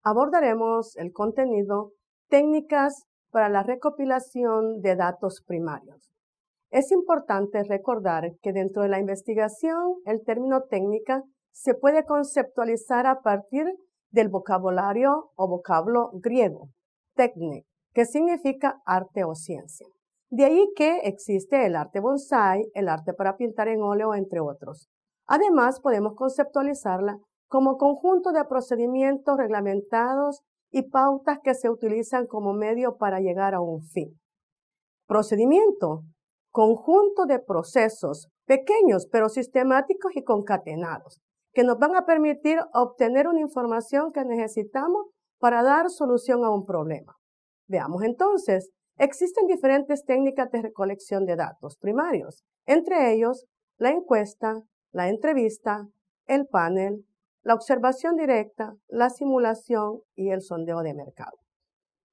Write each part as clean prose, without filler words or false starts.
Abordaremos el contenido, técnicas para la recopilación de datos primarios. Es importante recordar que dentro de la investigación, el término técnica se puede conceptualizar a partir del vocabulario o vocablo griego, técnica, que significa arte o ciencia. De ahí que existe el arte bonsái, el arte para pintar en óleo, entre otros. Además, podemos conceptualizarla como conjunto de procedimientos reglamentados y pautas que se utilizan como medio para llegar a un fin. Procedimiento, conjunto de procesos pequeños pero sistemáticos y concatenados, que nos van a permitir obtener una información que necesitamos para dar solución a un problema. Veamos entonces, existen diferentes técnicas de recolección de datos primarios, entre ellos la encuesta, la entrevista, el panel, la observación directa, la simulación y el sondeo de mercado.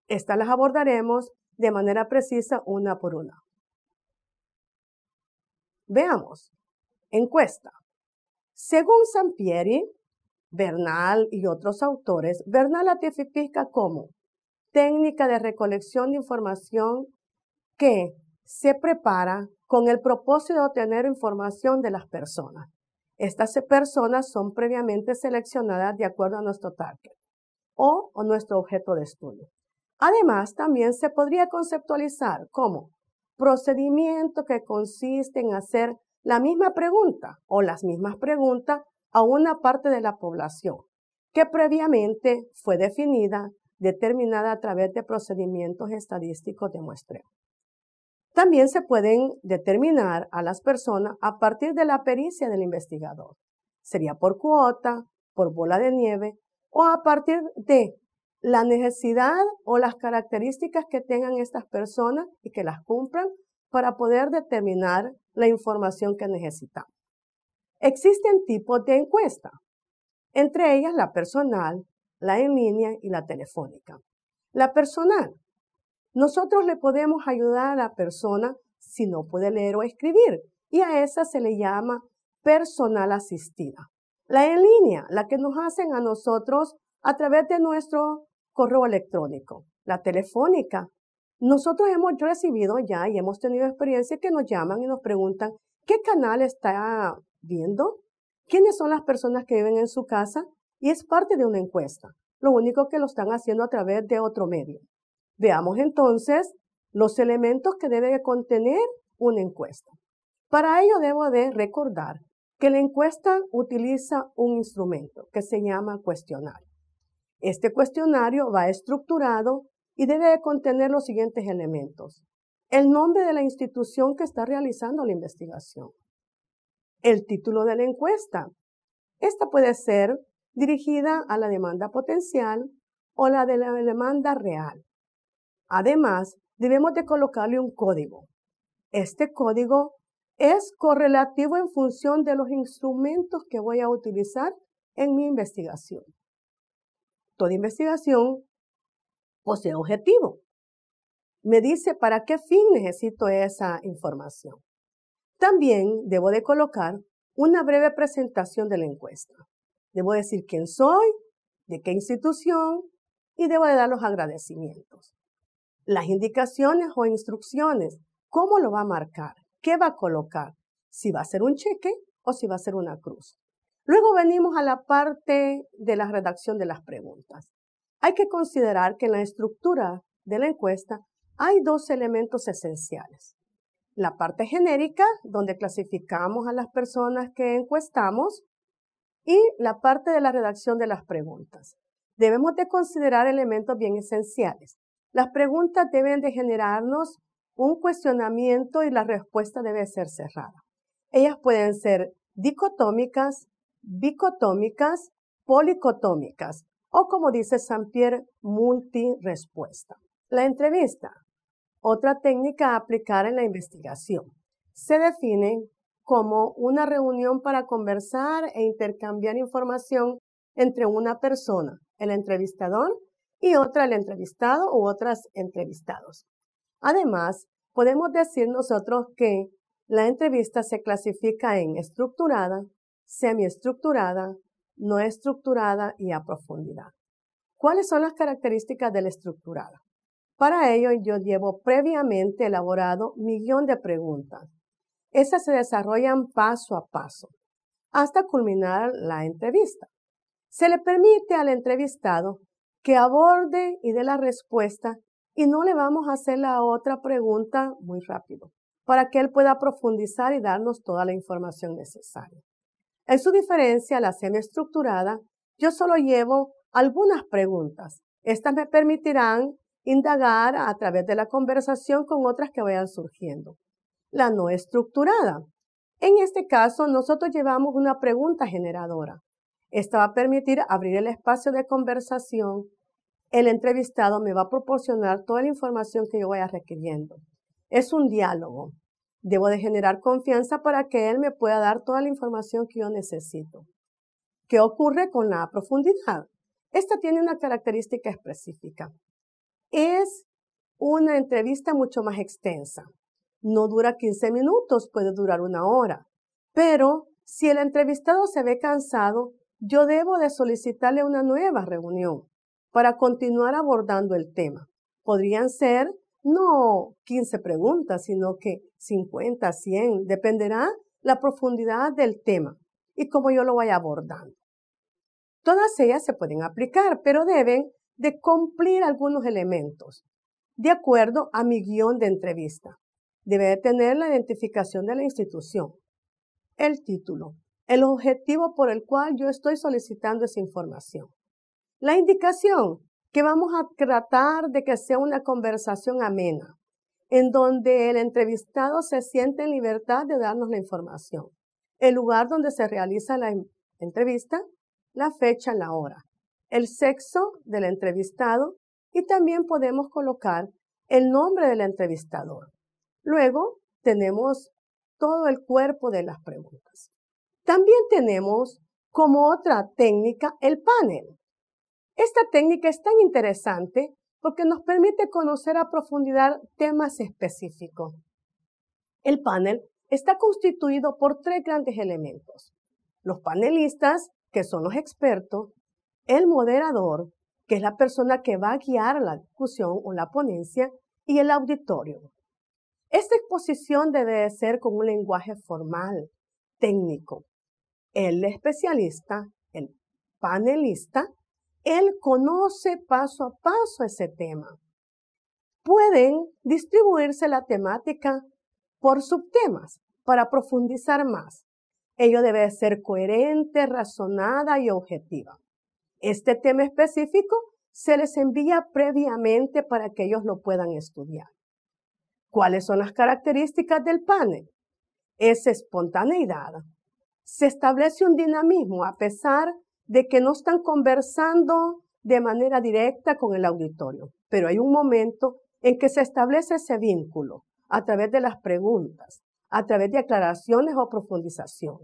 Estas las abordaremos de manera precisa una por una. Veamos. Encuesta. Según Sampieri, Bernal y otros autores, Bernal la tipifica como técnica de recolección de información que se prepara con el propósito de obtener información de las personas. Estas personas son previamente seleccionadas de acuerdo a nuestro target o nuestro objeto de estudio. Además, también se podría conceptualizar como procedimiento que consiste en hacer la misma pregunta o las mismas preguntas a una parte de la población que previamente fue determinada a través de procedimientos estadísticos de muestreo. También se pueden determinar a las personas a partir de la pericia del investigador. Sería por cuota, por bola de nieve o a partir de la necesidad o las características que tengan estas personas y que las cumplan para poder determinar la información que necesitamos. Existen tipos de encuesta, entre ellas la personal, la en línea y la telefónica. La personal. Nosotros le podemos ayudar a la persona si no puede leer o escribir y a esa se le llama personal asistida. La en línea, la que nos hacen a nosotros a través de nuestro correo electrónico. La telefónica. Nosotros hemos recibido ya y hemos tenido experiencia que nos llaman y nos preguntan ¿qué canal está viendo? ¿Quiénes son las personas que viven en su casa? Y es parte de una encuesta. Lo único que lo están haciendo a través de otro medio. Veamos entonces los elementos que debe contener una encuesta. Para ello debo de recordar que la encuesta utiliza un instrumento que se llama cuestionario. Este cuestionario va estructurado y debe de contener los siguientes elementos. El nombre de la institución que está realizando la investigación. El título de la encuesta. Esta puede ser dirigida a la demanda potencial o la de la demanda real. Además, debemos de colocarle un código. Este código es correlativo en función de los instrumentos que voy a utilizar en mi investigación. Toda investigación posee objetivo. Me dice para qué fin necesito esa información. También debo de colocar una breve presentación de la encuesta. Debo decir quién soy, de qué institución y debo de dar los agradecimientos. Las indicaciones o instrucciones, ¿cómo lo va a marcar? ¿Qué va a colocar? Si va a ser un cheque o si va a ser una cruz. Luego venimos a la parte de la redacción de las preguntas. Hay que considerar que en la estructura de la encuesta hay dos elementos esenciales. La parte genérica, donde clasificamos a las personas que encuestamos, y la parte de la redacción de las preguntas. Debemos de considerar elementos bien esenciales. Las preguntas deben de generarnos un cuestionamiento y la respuesta debe ser cerrada. Ellas pueden ser dicotómicas, bicotómicas, policotómicas o, como dice Sampieri, multirespuesta. La entrevista, otra técnica a aplicar en la investigación, se define como una reunión para conversar e intercambiar información entre una persona, el entrevistador, y otra, el entrevistado u otras entrevistados. Además, podemos decir nosotros que la entrevista se clasifica en estructurada, semiestructurada, no estructurada y a profundidad. ¿Cuáles son las características de la estructurada? Para ello, yo llevo previamente elaborado mi guión de preguntas. Estas se desarrollan paso a paso hasta culminar la entrevista. Se le permite al entrevistado que aborde y dé la respuesta y no le vamos a hacer la otra pregunta muy rápido para que él pueda profundizar y darnos toda la información necesaria. En su diferencia a la semiestructurada, yo solo llevo algunas preguntas. Estas me permitirán indagar a través de la conversación con otras que vayan surgiendo. La no estructurada. En este caso, nosotros llevamos una pregunta generadora. Esta va a permitir abrir el espacio de conversación. El entrevistado me va a proporcionar toda la información que yo vaya requiriendo. Es un diálogo. Debo de generar confianza para que él me pueda dar toda la información que yo necesito. ¿Qué ocurre con la profundidad? Esta tiene una característica específica. Es una entrevista mucho más extensa. No dura 15 minutos, puede durar 1 hora. Pero si el entrevistado se ve cansado, yo debo de solicitarle una nueva reunión para continuar abordando el tema. Podrían ser no 15 preguntas, sino que 50, 100, dependerá la profundidad del tema y cómo yo lo vaya abordando. Todas ellas se pueden aplicar, pero deben de cumplir algunos elementos, de acuerdo a mi guión de entrevista. Debe de tener la identificación de la institución, el título, el objetivo por el cual yo estoy solicitando esa información. La indicación, que vamos a tratar de que sea una conversación amena, en donde el entrevistado se siente en libertad de darnos la información. El lugar donde se realiza la entrevista, la fecha, la hora, el sexo del entrevistado y también podemos colocar el nombre del entrevistador. Luego tenemos todo el cuerpo de las preguntas. También tenemos como otra técnica el panel. Esta técnica es tan interesante porque nos permite conocer a profundidad temas específicos. El panel está constituido por 3 grandes elementos. Los panelistas, que son los expertos, el moderador, que es la persona que va a guiar la discusión o la ponencia, y el auditorio. Esta exposición debe de ser con un lenguaje formal, técnico. El especialista, el panelista, él conoce paso a paso ese tema. Pueden distribuirse la temática por subtemas para profundizar más. Ello debe ser coherente, razonada y objetiva. Este tema específico se les envía previamente para que ellos lo puedan estudiar. ¿Cuáles son las características del panel? Es espontaneidad. Se establece un dinamismo a pesar de que no están conversando de manera directa con el auditorio, pero hay un momento en que se establece ese vínculo a través de las preguntas, a través de aclaraciones o profundización.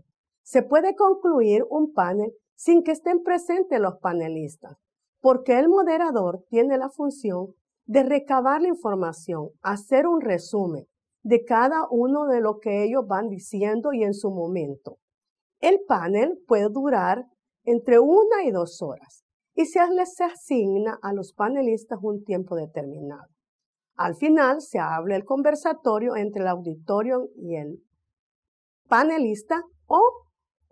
Se puede concluir un panel sin que estén presentes los panelistas, porque el moderador tiene la función de recabar la información, hacer un resumen de cada uno de lo que ellos van diciendo y en su momento. El panel puede durar entre 1 y 2 horas y se les asigna a los panelistas un tiempo determinado. Al final se habla el conversatorio entre el auditorio y el panelista o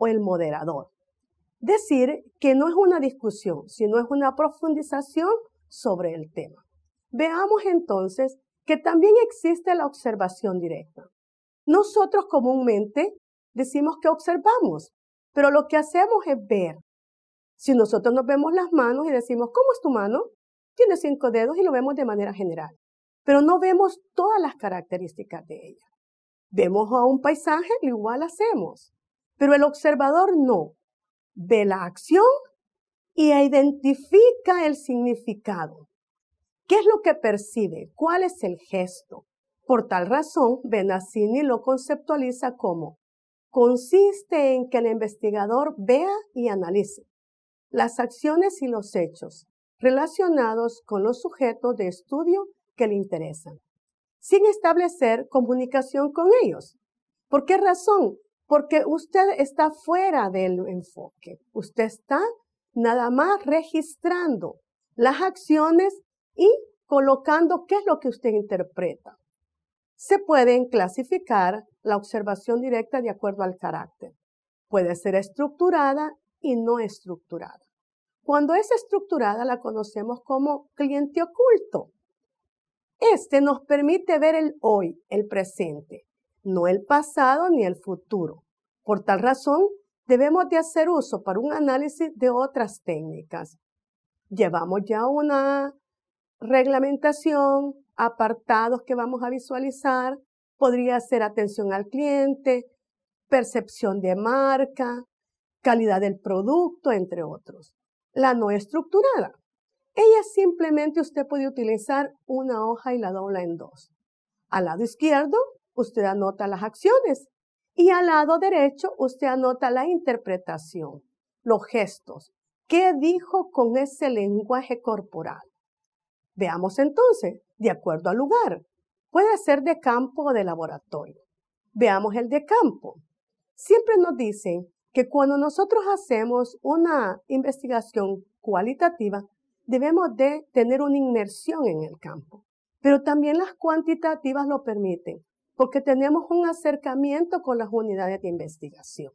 el moderador. Decir que no es una discusión, sino es una profundización sobre el tema. Veamos entonces que también existe la observación directa. Nosotros comúnmente decimos que observamos, pero lo que hacemos es ver. Si nosotros nos vemos las manos y decimos, ¿cómo es tu mano? Tiene 5 dedos y lo vemos de manera general, pero no vemos todas las características de ella. Vemos a un paisaje, igual hacemos, pero el observador no. Ve la acción y identifica el significado. ¿Qué es lo que percibe? ¿Cuál es el gesto? Por tal razón, Benazzini lo conceptualiza como consiste en que el investigador vea y analice las acciones y los hechos relacionados con los sujetos de estudio que le interesan, sin establecer comunicación con ellos. ¿Por qué razón? Porque usted está fuera del enfoque. Usted está nada más registrando las acciones y colocando qué es lo que usted interpreta. Se pueden clasificar la observación directa de acuerdo al carácter. Puede ser estructurada y no estructurada. Cuando es estructurada la conocemos como cliente oculto. Este nos permite ver el hoy, el presente, no el pasado ni el futuro. Por tal razón, debemos de hacer uso para un análisis de otras técnicas. Llevamos ya una reglamentación, apartados que vamos a visualizar. Podría ser atención al cliente, percepción de marca, calidad del producto, entre otros. La no estructurada. Ella simplemente usted puede utilizar una hoja y la dobla en dos. Al lado izquierdo, usted anota las acciones y al lado derecho, usted anota la interpretación, los gestos. ¿Qué dijo con ese lenguaje corporal? Veamos entonces, de acuerdo al lugar. Puede ser de campo o de laboratorio. Veamos el de campo. Siempre nos dicen que cuando nosotros hacemos una investigación cualitativa, debemos de tener una inmersión en el campo. Pero también las cuantitativas lo permiten, porque tenemos un acercamiento con las unidades de investigación.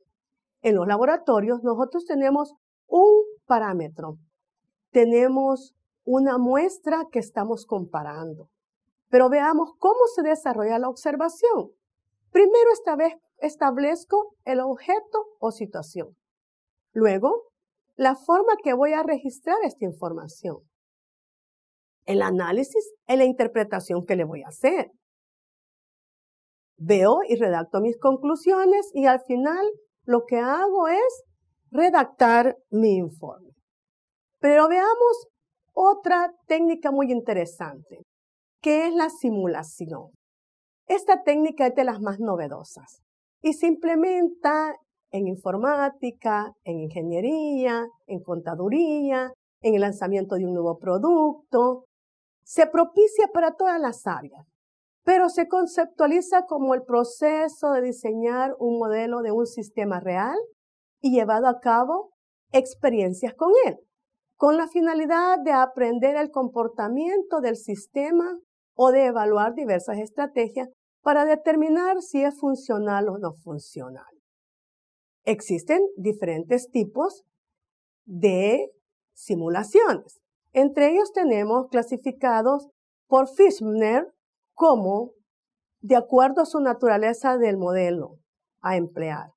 En los laboratorios nosotros tenemos un parámetro, tenemos una muestra que estamos comparando. Pero veamos cómo se desarrolla la observación. Primero establezco el objeto o situación. Luego, la forma que voy a registrar esta información. El análisis y la interpretación que le voy a hacer. Veo y redacto mis conclusiones y al final lo que hago es redactar mi informe. Pero veamos otra técnica muy interesante, que es la simulación. Esta técnica es de las más novedosas y se implementa en informática, en ingeniería, en contaduría, en el lanzamiento de un nuevo producto. Se propicia para todas las áreas, pero se conceptualiza como el proceso de diseñar un modelo de un sistema real y llevado a cabo experiencias con él, con la finalidad de aprender el comportamiento del sistema o de evaluar diversas estrategias para determinar si es funcional o no funcional. Existen diferentes tipos de simulaciones. Entre ellos tenemos clasificados por Fishner como, de acuerdo a su naturaleza del modelo a emplear,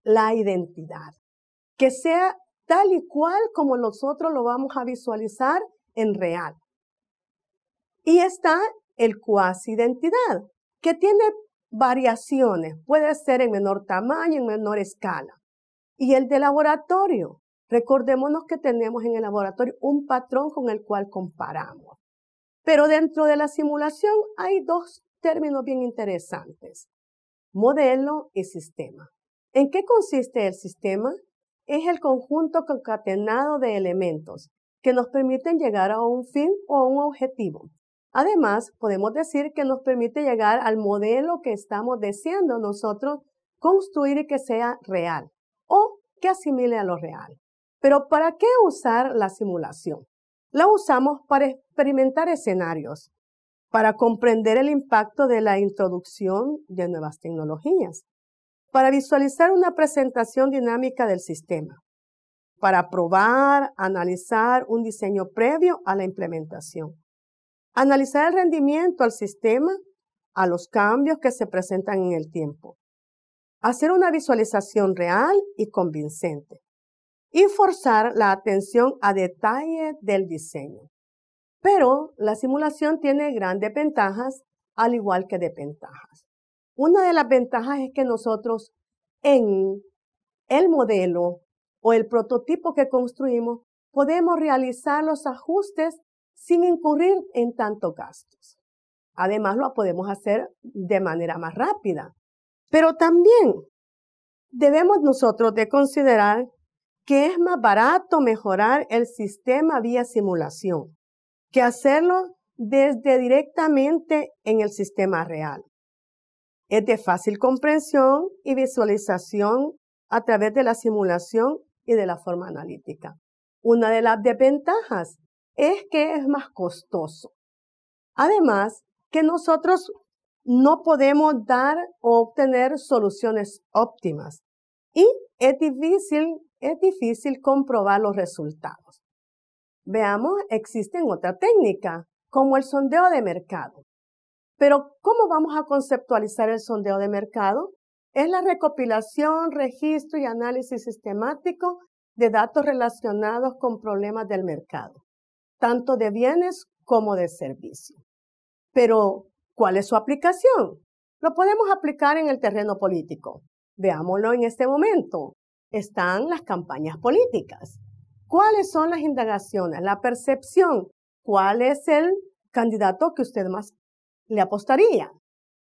la identidad, que sea tal y cual como nosotros lo vamos a visualizar en real. Y está el cuasi-identidad, que tiene variaciones, puede ser en menor tamaño, en menor escala. Y el de laboratorio, recordémonos que tenemos en el laboratorio un patrón con el cual comparamos. Pero dentro de la simulación hay dos términos bien interesantes, modelo y sistema. ¿En qué consiste el sistema? Es el conjunto concatenado de elementos que nos permiten llegar a un fin o a un objetivo. Además, podemos decir que nos permite llegar al modelo que estamos deseando nosotros construir y que sea real o que asimile a lo real. Pero ¿para qué usar la simulación? La usamos para experimentar escenarios, para comprender el impacto de la introducción de nuevas tecnologías, para visualizar una presentación dinámica del sistema, para probar, analizar un diseño previo a la implementación, analizar el rendimiento al sistema, a los cambios que se presentan en el tiempo, hacer una visualización real y convincente, y forzar la atención a detalle del diseño. Pero la simulación tiene grandes ventajas, al igual que desventajas. Una de las ventajas es que nosotros en el modelo o el prototipo que construimos podemos realizar los ajustes sin incurrir en tantos gastos. Además, lo podemos hacer de manera más rápida. Pero también debemos nosotros de considerar que es más barato mejorar el sistema vía simulación que hacerlo desde directamente en el sistema real. Es de fácil comprensión y visualización a través de la simulación y de la forma analítica. Una de las desventajas es que es más costoso. Además, que nosotros no podemos dar o obtener soluciones óptimas y es difícil comprobar los resultados. Veamos, existen otra técnica, como el sondeo de mercado. Pero, ¿cómo vamos a conceptualizar el sondeo de mercado? Es la recopilación, registro y análisis sistemático de datos relacionados con problemas del mercado, tanto de bienes como de servicios. Pero, ¿cuál es su aplicación? Lo podemos aplicar en el terreno político. Veámoslo en este momento. Están las campañas políticas. ¿Cuáles son las indagaciones? La percepción. ¿Cuál es el candidato que usted más le apostaría?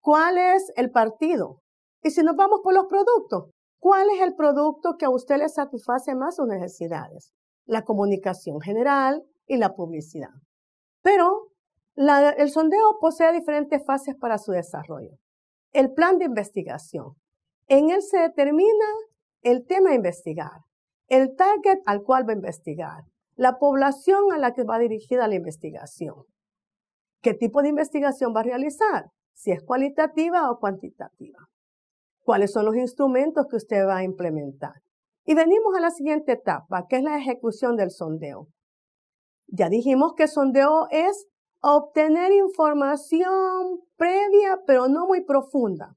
¿Cuál es el partido? Y si nos vamos por los productos, ¿cuál es el producto que a usted le satisface más sus necesidades? La comunicación general y la publicidad. Pero el sondeo posee diferentes fases para su desarrollo. El plan de investigación. En él se determina el tema a investigar, el target al cual va a investigar, la población a la que va dirigida la investigación. ¿Qué tipo de investigación va a realizar? Si es cualitativa o cuantitativa. ¿Cuáles son los instrumentos que usted va a implementar? Y venimos a la siguiente etapa, que es la ejecución del sondeo. Ya dijimos que el sondeo es obtener información previa, pero no muy profunda,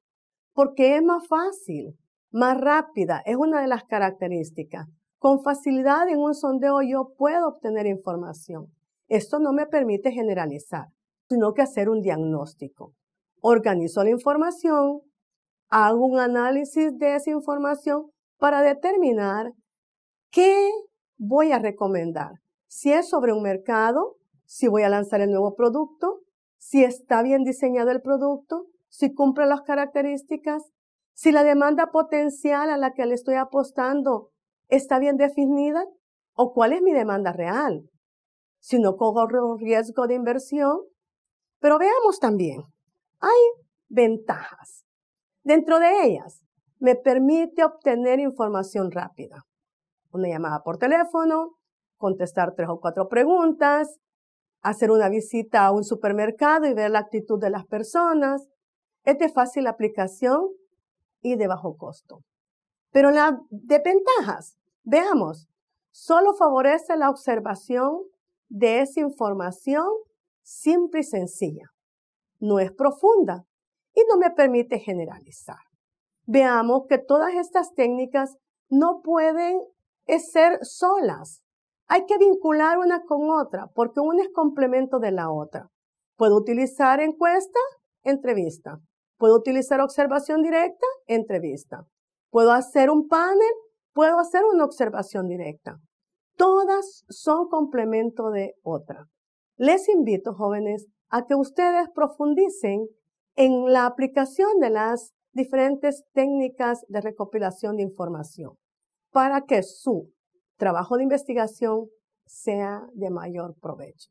porque es más fácil, más rápida, es una de las características. Con facilidad en un sondeo yo puedo obtener información. Esto no me permite generalizar, sino que hacer un diagnóstico. Organizo la información, hago un análisis de esa información para determinar qué voy a recomendar. Si es sobre un mercado, si voy a lanzar el nuevo producto, si está bien diseñado el producto, si cumple las características, si la demanda potencial a la que le estoy apostando está bien definida o cuál es mi demanda real. Si no corro riesgo de inversión. Pero veamos también, hay ventajas. Dentro de ellas, me permite obtener información rápida. Una llamada por teléfono, contestar 3 o 4 preguntas, hacer una visita a un supermercado y ver la actitud de las personas. Es de fácil aplicación y de bajo costo. Pero las desventajas, veamos, solo favorece la observación de esa información simple y sencilla. No es profunda y no me permite generalizar. Veamos que todas estas técnicas no pueden ser solas. Hay que vincular una con otra porque una es complemento de la otra. Puedo utilizar encuesta, entrevista. Puedo utilizar observación directa, entrevista. Puedo hacer un panel, puedo hacer una observación directa. Todas son complemento de otra. Les invito, jóvenes, a que ustedes profundicen en la aplicación de las diferentes técnicas de recopilación de información para que su trabajo de investigación sea de mayor provecho.